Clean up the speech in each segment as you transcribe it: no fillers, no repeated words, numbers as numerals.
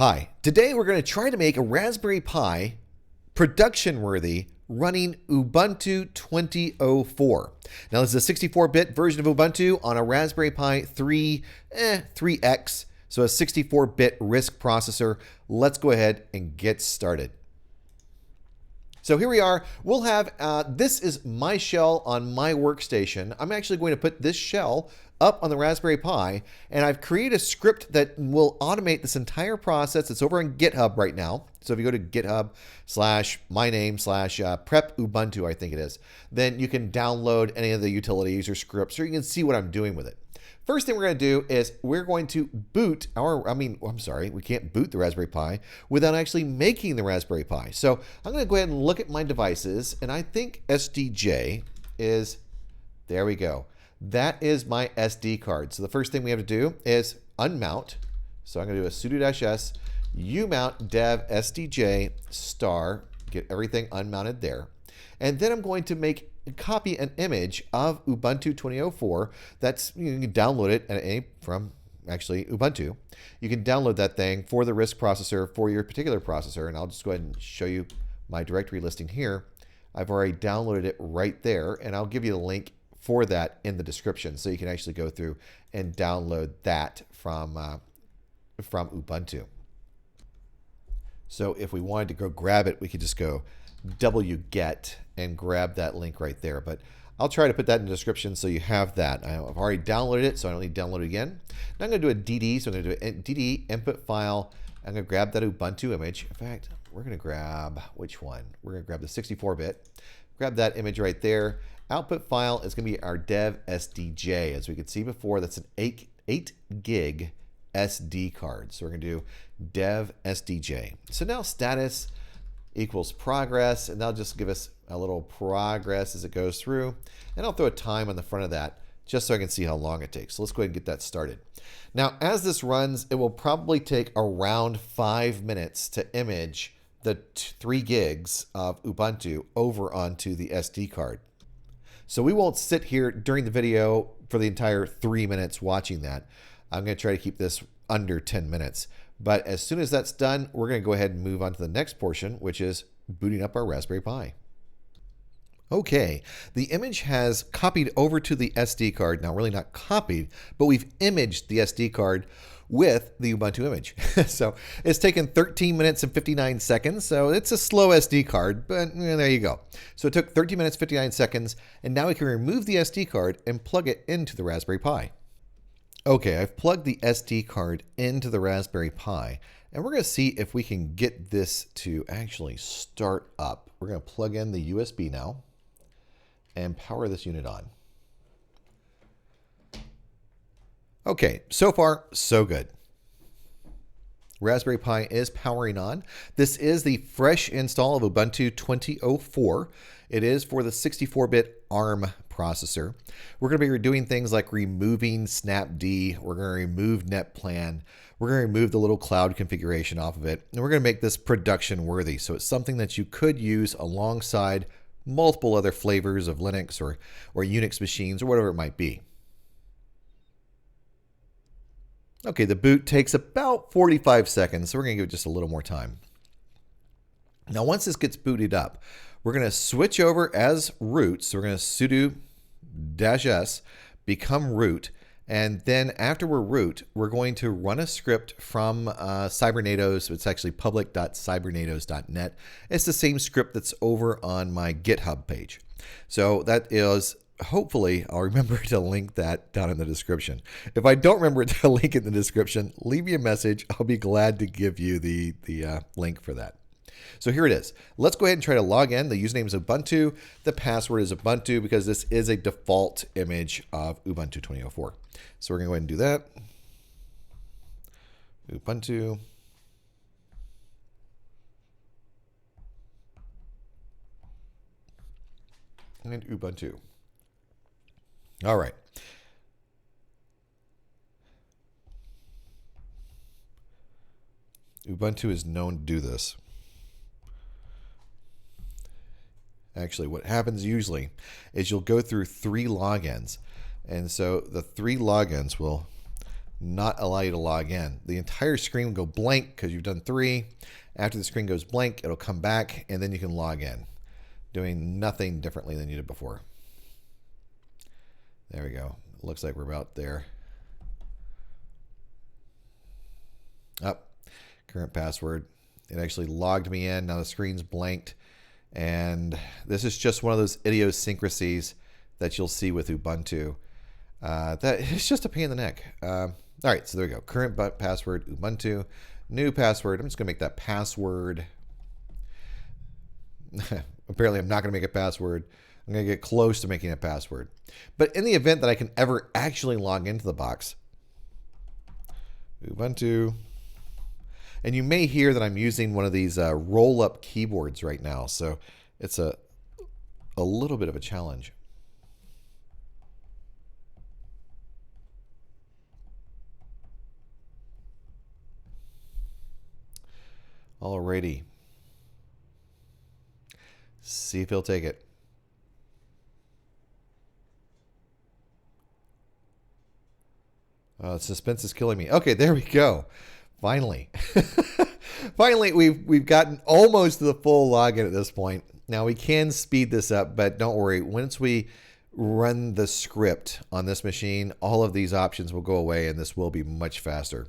Hi, today we're going to try to make a Raspberry Pi production worthy running Ubuntu 20.04. Now this is a 64-bit version of Ubuntu on a Raspberry Pi 3X, so a 64-bit RISC processor. Let's go ahead and get started. So here we are. We'll have, this is my shell on my workstation. I'm actually going to put this shell up on the Raspberry Pi, and I've created a script that will automate this entire process. It's over on GitHub right now. So if you go to github/myname/prep Ubuntu, I think it is, then you can download any of the utilities or scripts, or you can see what I'm doing with it. First thing we're going to do is we're going to boot we can't boot the Raspberry Pi without actually making the Raspberry Pi. So I'm going to go ahead and look at my devices, and I think SDJ is, there we go. That is my SD card. So the first thing we have to do is unmount. So I'm going to do a sudo-s umount dev SDJ star, get everything unmounted there. And then I'm going to copy an image of Ubuntu 20.04. That's, you can download it from actually Ubuntu. You can download that thing for the RISC processor for your particular processor. And I'll just go ahead and show you my directory listing here. I've already downloaded it right there, and I'll give you the link for that in the description, so you can actually go through and download that from Ubuntu. So if we wanted to go grab it, we could just go wget and grab that link right there. But I'll try to put that in the description so you have that. I've already downloaded it, so I don't need to download it again. Now I'm going to do a DD, so I'm going to do a DD input file. I'm going to grab that Ubuntu image. In fact, we're going to grab, which one? We're going to grab the 64-bit. Grab that image right there. Output file is going to be our dev SDJ. As we could see before, that's an 8 gig SD card. So we're going to do dev SDJ. So now status equals progress, and that'll just give us a little progress as it goes through. And I'll throw a time on the front of that just so I can see how long it takes. So let's go ahead and get that started. Now, as this runs, it will probably take around 5 minutes to image the 3 gigs of Ubuntu over onto the SD card. So we won't sit here during the video for the entire 3 minutes watching that. I'm going to try to keep this under 10 minutes. But as soon as that's done, we're going to go ahead and move on to the next portion, which is booting up our Raspberry Pi. Okay, the image has copied over to the SD card. Now, really not copied, but we've imaged the SD card with the Ubuntu image. So it's taken 13 minutes and 59 seconds. So it's a slow SD card, but there you go. So it took 13 minutes, 59 seconds, and now we can remove the SD card and plug it into the Raspberry Pi. Okay, I've plugged the SD card into the Raspberry Pi, and we're going to see if we can get this to actually start up. We're going to plug in the USB now and power this unit on. Okay, so far, so good. Raspberry Pi is powering on. This is the fresh install of Ubuntu 20.04. It is for the 64-bit ARM processor. We're going to be doing things like removing snapd. We're going to remove netplan. We're going to remove the little cloud configuration off of it. And we're going to make this production worthy. So it's something that you could use alongside multiple other flavors of Linux or Unix machines or whatever it might be. Okay, the boot takes about 45 seconds, so we're going to give it just a little more time. Now, once this gets booted up, we're going to switch over as root. So we're going to sudo-s become root. And then after we're root, we're going to run a script from Cybernados. It's actually public.cybernados.net. It's the same script that's over on my GitHub page. So that is, hopefully, I'll remember to link that down in the description. If I don't remember to link in the description, leave me a message. I'll be glad to give you the link for that. So here it is. Let's go ahead and try to log in. The username is Ubuntu. The password is Ubuntu because this is a default image of Ubuntu 20.04. So we're going to go ahead and do that. Ubuntu. And Ubuntu. All right. Ubuntu is known to do this. Actually, what happens usually is you'll go through 3 logins. And so the 3 logins will not allow you to log in. The entire screen will go blank because you've done 3. After the screen goes blank, it'll come back, and then you can log in, doing nothing differently than you did before. There we go. It looks like we're about there. Up. Current password. It actually logged me in. Now the screen's blanked. And this is just one of those idiosyncrasies that you'll see with Ubuntu. That it's just a pain in the neck. All right, so there we go. Current password, Ubuntu. New password. I'm just going to make that password. Apparently, I'm not going to make a password. I'm going to get close to making a password. But in the event that I can ever actually log into the box, Ubuntu. And you may hear that I'm using one of these roll-up keyboards right now. So it's a little bit of a challenge. Alrighty. See if he'll take it. Suspense is killing me. Okay, there we go. Finally. Finally, we've gotten almost to the full login at this point. Now we can speed this up, but don't worry. Once we run the script on this machine, all of these options will go away and this will be much faster.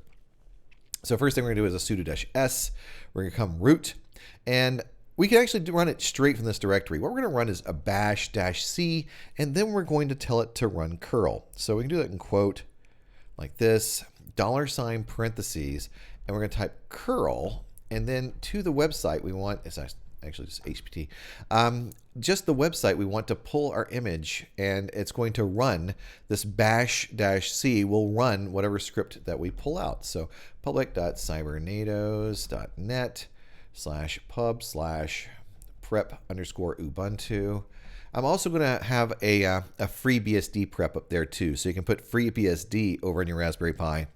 So first thing we're going to do is a sudo-s. We're going to come root, and we can actually run it straight from this directory. What we're going to run is a bash-c, and then we're going to tell it to run curl. So we can do that in quote like this, $ parentheses, and we're going to type curl, and then to the website we want, it's actually just HPT, just the website we want to pull our image, and it's going to run this bash-c will run whatever script that we pull out. So public.cybernados.net/pub/prep_Ubuntu. I'm also going to have a free BSD prep up there too. So you can put free BSD over in your Raspberry Pi.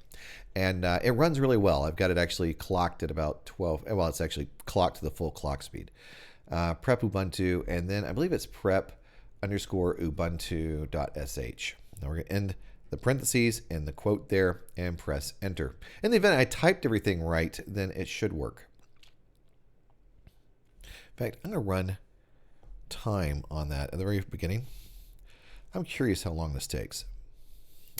And it runs really well. I've got it actually clocked at about 12. Well, it's actually clocked to the full clock speed. Prep Ubuntu, and then I believe it's prep_Ubuntu.sh. Now we're going to end the parentheses and the quote there and press enter. In the event I typed everything right, then it should work. In fact, I'm going to run time on that at the very beginning. I'm curious how long this takes.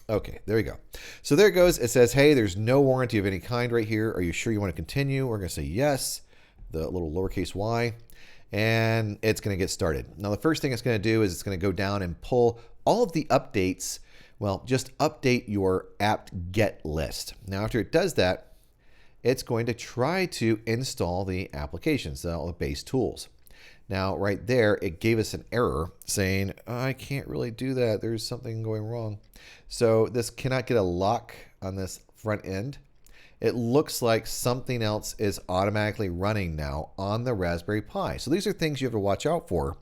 Okay, there we go. So there it goes. It says, hey, there's no warranty of any kind right here. Are you sure you want to continue? We're going to say yes, the little lowercase y, and it's going to get started. Now, the first thing it's going to do is it's going to go down and pull all of the updates. Well, just update your apt-get list. Now, after it does that, it's going to try to install the applications, all the base tools. Now, right there, it gave us an error saying, oh, I can't really do that. There's something going wrong. So this cannot get a lock on this front end. It looks like something else is automatically running now on the Raspberry Pi. So these are things you have to watch out for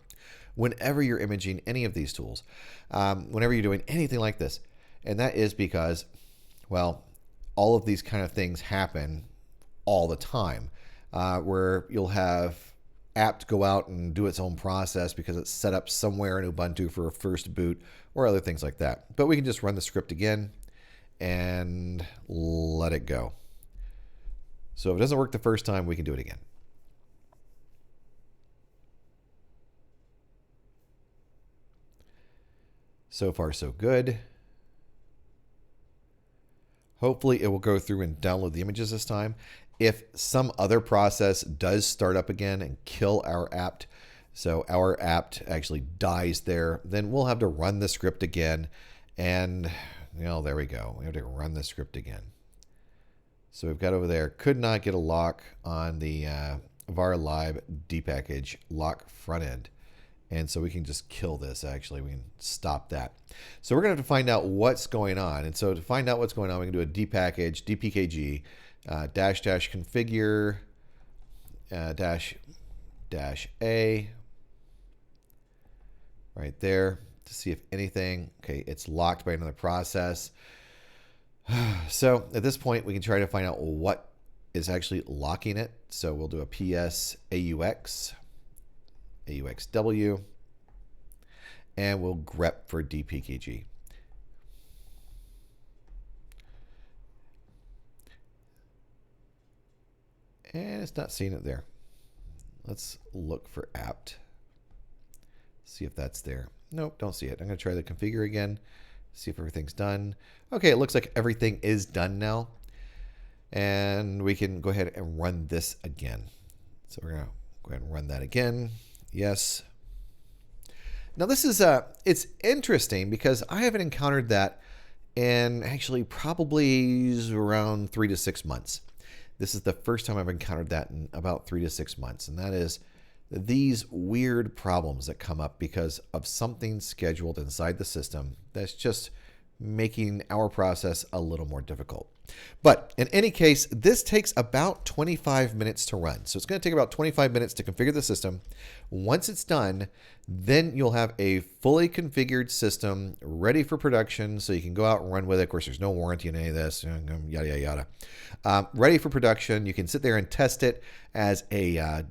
whenever you're imaging any of these tools, whenever you're doing anything like this. And that is because, well, all of these kind of things happen all the time, where you'll have apt go out and do its own process because it's set up somewhere in Ubuntu for a first boot or other things like that. But we can just run the script again and let it go. So if it doesn't work the first time, we can do it again. So far, so good. Hopefully it will go through and download the images this time. If some other process does start up again and kill our apt, so our apt actually dies there, then we'll have to run the script again. And, you know, there we go. We have to run the script again. So we've got over there, could not get a lock on the var-lib dpackage lock front end. And so we can just kill this, actually. We can stop that. So we're going to have to find out what's going on. And so to find out what's going on, we can do a dpackage, dpkg, -- configure, -a, right there to see if anything, okay, it's locked by another process. So at this point, we can try to find out what is actually locking it. So we'll do a ps auxw, and we'll grep for dpkg. And it's not seeing it there. Let's look for apt. See if that's there. Nope, don't see it. I'm going to try the configure again. See if everything's done. Okay, it looks like everything is done now. And we can go ahead and run this again. So we're going to go ahead and run that again. Yes. Now this is it's interesting because I haven't encountered that in actually probably around 3 to 6 months. This is the first time I've encountered that in about 3 to 6 months, and that is these weird problems that come up because of something scheduled inside the system that's just making our process a little more difficult. But in any case, this takes about 25 minutes to run. So it's going to take about 25 minutes to configure the system. Once it's done, then you'll have a fully configured system ready for production so you can go out and run with it. Of course, there's no warranty in any of this, yada, yada, yada. Ready for production. You can sit there and test it as a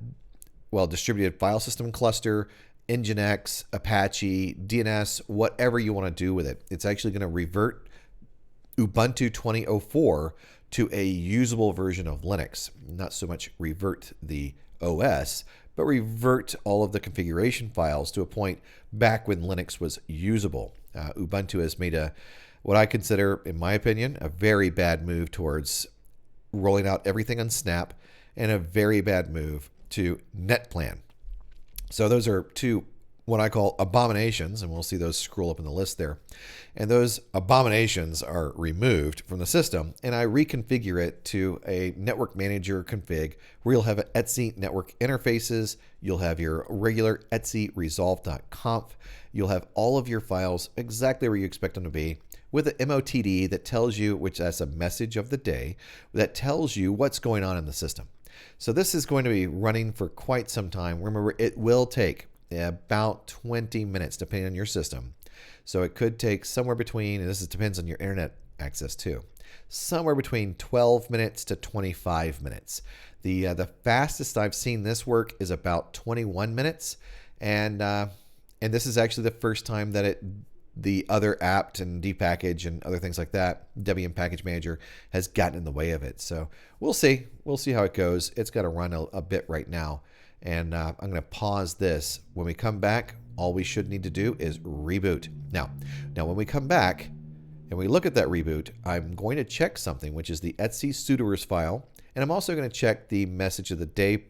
distributed file system cluster, Nginx, Apache, DNS, whatever you want to do with it. It's actually going to revert Ubuntu 20.04 to a usable version of Linux. Not so much revert the OS, but revert all of the configuration files to a point back when Linux was usable. Ubuntu has made what I consider, in my opinion, a very bad move towards rolling out everything on Snap, and a very bad move to NetPlan. So those are two what I call abominations, and we'll see those scroll up in the list there. And those abominations are removed from the system, and I reconfigure it to a network manager config where you'll have Etsy network interfaces, you'll have your regular Etsy resolve.conf, you'll have all of your files exactly where you expect them to be, with an MOTD that tells you, which that's a message of the day, that tells you what's going on in the system. So this is going to be running for quite some time. Remember, it will take about 20 minutes depending on your system. So it could take somewhere between, and this depends on your internet access too, somewhere between 12 minutes to 25 minutes. The fastest I've seen this work is about 21 minutes, and this is actually the first time that the other apt and dpackage and other things like that, Debian Package Manager, has gotten in the way of it. So we'll see. We'll see how it goes. It's got to run a bit right now. And I'm going to pause this. When we come back, all we should need to do is reboot. Now when we come back and we look at that reboot, I'm going to check something, which is the Etsy sudoers file. And I'm also going to check the message of the day.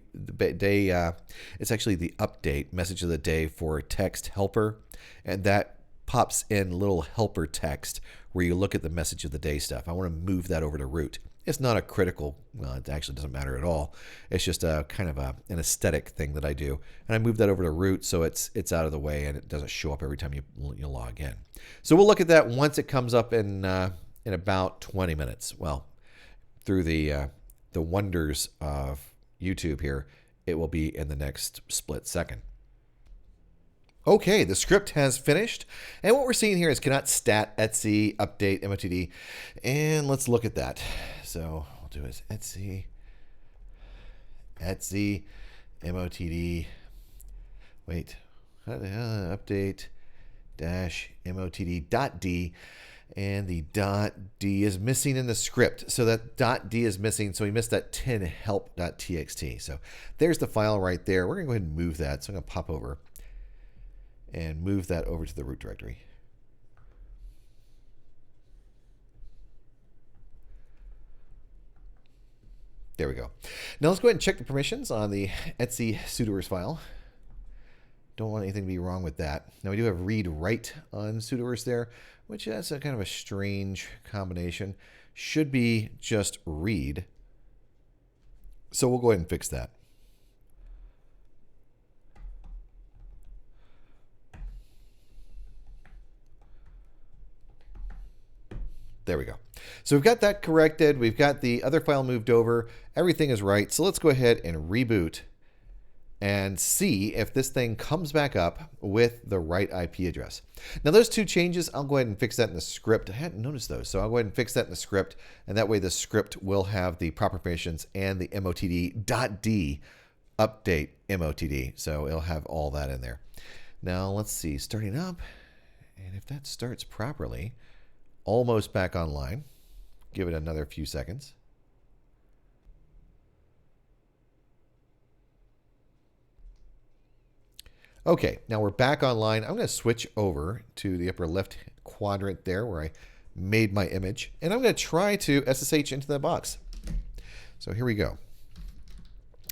It's actually the update message of the day for text helper. And that pops in little helper text where you look at the message of the day stuff. I want to move that over to root. It's not a critical, well, it actually doesn't matter at all. It's just a kind of an aesthetic thing that I do. And I move that over to root so it's out of the way and it doesn't show up every time you log in. So we'll look at that once it comes up in about 20 minutes. Well, through the wonders of YouTube here, it will be in the next split second. Okay, the script has finished, and what we're seeing here is cannot stat Etsy update MOTD, and let's look at that. So we'll do is Etsy MOTD. Wait, update dash MOTD.d, and the .d is missing in the script. So that .d is missing, so we missed that 10 help.txt. So there's the file right there. We're going to go ahead and move that. So I'm going to pop over and move that over to the root directory. There we go. Now let's go ahead and check the permissions on the Etsy sudoers file. Don't want anything to be wrong with that. Now we do have read write on sudoers there, which is a kind of a strange combination. Should be just read. So we'll go ahead and fix that. There we go. So we've got that corrected. We've got the other file moved over. Everything is right. So let's go ahead and reboot and see if this thing comes back up with the right IP address. Now those two changes, I'll go ahead and fix that in the script. I hadn't noticed those. So I'll go ahead and fix that in the script. And that way the script will have the proper permissions and the MOTD.d update MOTD. So it'll have all that in there. Now let's see, starting up. And if that starts properly, almost back online. Give it another few seconds. Okay, now we're back online. I'm going to switch over to the upper left quadrant there where I made my image. And I'm going to try to SSH into the box. So here we go.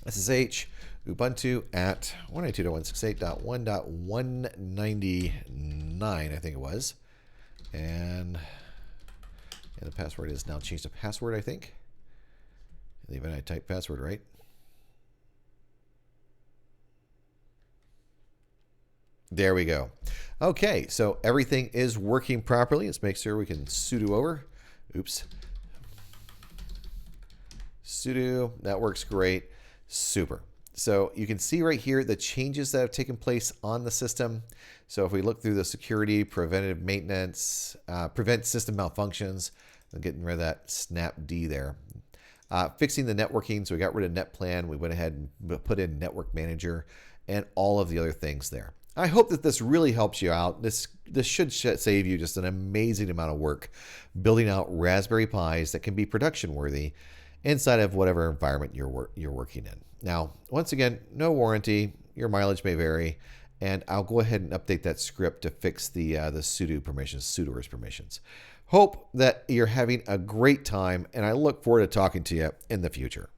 SSH Ubuntu at 192.168.1.199, I think it was. And the password is now changed to password, I think. In the event I type password right. There we go. Okay, so everything is working properly. Let's make sure we can sudo over. Oops. Sudo, that works great. Super. So you can see right here the changes that have taken place on the system. So if we look through the security, preventive maintenance, prevent system malfunctions, I'm getting rid of that snapd there. Fixing the networking, so we got rid of NetPlan. We went ahead and put in Network Manager and all of the other things there. I hope that this really helps you out. This should save you just an amazing amount of work building out Raspberry Pis that can be production worthy inside of whatever environment you're working in. Now, once again, no warranty. Your mileage may vary, and I'll go ahead and update that script to fix the sudo permissions, sudoers permissions. Hope that you're having a great time, and I look forward to talking to you in the future.